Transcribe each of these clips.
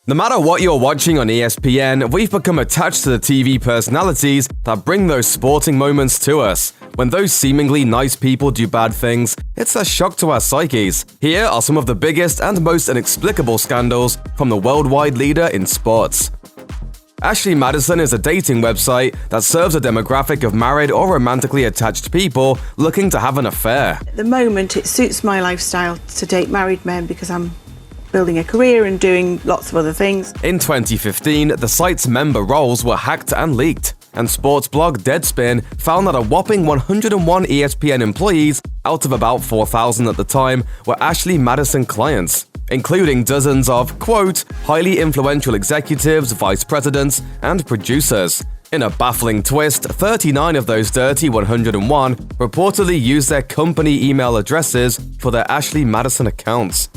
No matter what you're watching on ESPN, we've become attached to the TV personalities that bring those sporting moments to us. When those seemingly nice people do bad things, it's a shock to our psyches. Here are some of the biggest and most inexplicable scandals from the worldwide leader in sports. Ashley Madison is a dating website that serves a demographic of married or romantically attached people looking to have an affair. At the moment, it suits my lifestyle to date married men because I'm building a career and doing lots of other things. In 2015, the site's member roles were hacked and leaked, and sports blog Deadspin found that a whopping 101 ESPN employees out of about 4,000 at the time were Ashley Madison clients, including dozens of, quote, highly influential executives, vice presidents, and producers. In a baffling twist, 39 of those dirty 101 reportedly used their company email addresses for their Ashley Madison accounts.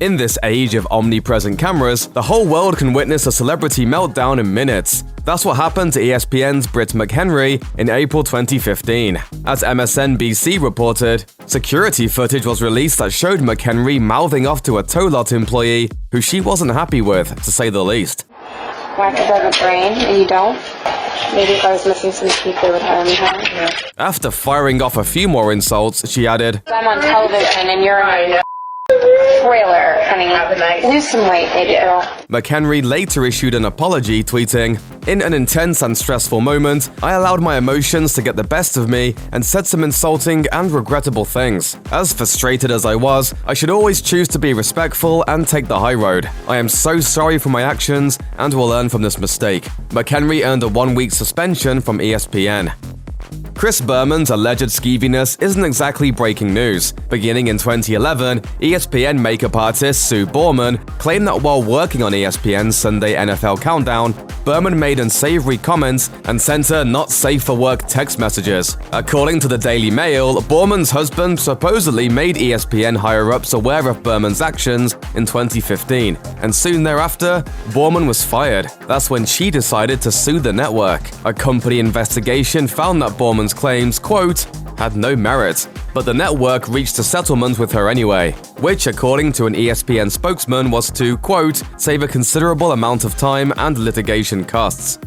In this age of omnipresent cameras, the whole world can witness a celebrity meltdown in minutes. That's what happened to ESPN's Britt McHenry in April 2015. As MSNBC reported, security footage was released that showed McHenry mouthing off to a tow lot employee who she wasn't happy with, to say the least. Wax doesn't rain, and you don't? Maybe if I was missing some teeth, they would hire me, huh? After firing off a few more insults, she added, I'm on television, and you're in a trailer, honey. Lose some weight, baby girl. McHenry later issued an apology, tweeting, "In an intense and stressful moment, I allowed my emotions to get the best of me and said some insulting and regrettable things. As frustrated as I was, I should always choose to be respectful and take the high road. I am so sorry for my actions and will learn from this mistake." McHenry earned a 1-week suspension from ESPN. Chris Berman's alleged skeeviness isn't exactly breaking news. Beginning in 2011, ESPN makeup artist Sue Berman claimed that while working on ESPN's Sunday NFL Countdown, Berman made unsavory comments and sent her not safe for work text messages. According to the Daily Mail, Berman's husband supposedly made ESPN higher-ups aware of Berman's actions in 2015, and soon thereafter, Berman was fired. That's when she decided to sue the network. A company investigation found that Berman's claims, quote, had no merit, but the network reached a settlement with her anyway, which, according to an ESPN spokesman, was to, quote, save a considerable amount of time and litigation costs.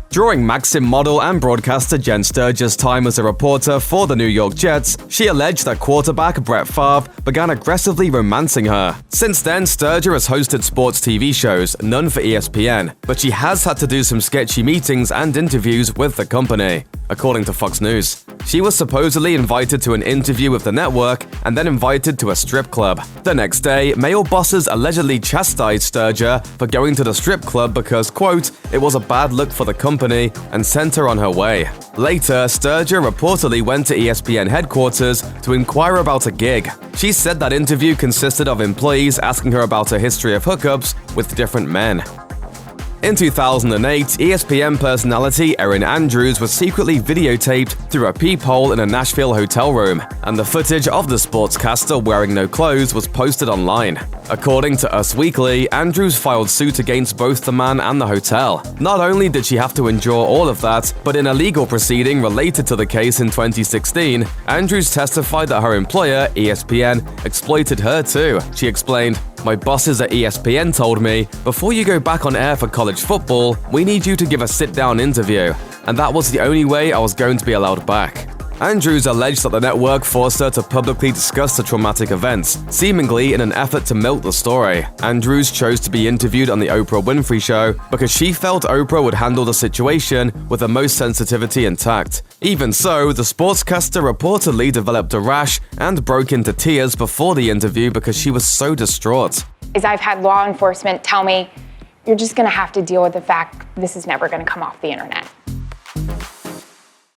During Maxim model and broadcaster Jen Sturger's time as a reporter for the New York Jets, she alleged that quarterback Brett Favre began aggressively romancing her. Since then, Sturger has hosted sports TV shows, none for ESPN, but she has had to do some sketchy meetings and interviews with the company, according to Fox News. She was supposedly invited to an interview with the network and then invited to a strip club. The next day, male bosses allegedly chastised Sturger for going to the strip club because, quote, it was a bad look for the company and sent her on her way. Later, Sturger reportedly went to ESPN headquarters to inquire about a gig. She said that interview consisted of employees asking her about her history of hookups with different men. In 2008, ESPN personality Erin was secretly videotaped through a peephole in a Nashville hotel room, and the footage of the sportscaster wearing no clothes was posted online. According to Us Weekly, Andrews filed suit against both the man and the hotel. Not only did she have to endure all of that, but in a legal proceeding related to the case in 2016, Andrews testified that her employer, ESPN, exploited her too. She explained, "My bosses at ESPN told me, before you go back on air for college football, we need you to give a sit-down interview, and that was the only way I was going to be allowed back." Andrews alleged that the network forced her to publicly discuss the traumatic events, seemingly in an effort to milk the story. Andrews chose to be interviewed on the Oprah Winfrey Show because she felt Oprah would handle the situation with the most sensitivity and tact. Even so, the sportscaster reportedly developed a rash and broke into tears before the interview because she was so distraught. I've had law enforcement tell me, you're just going to have to deal with the fact this is never going to come off the internet.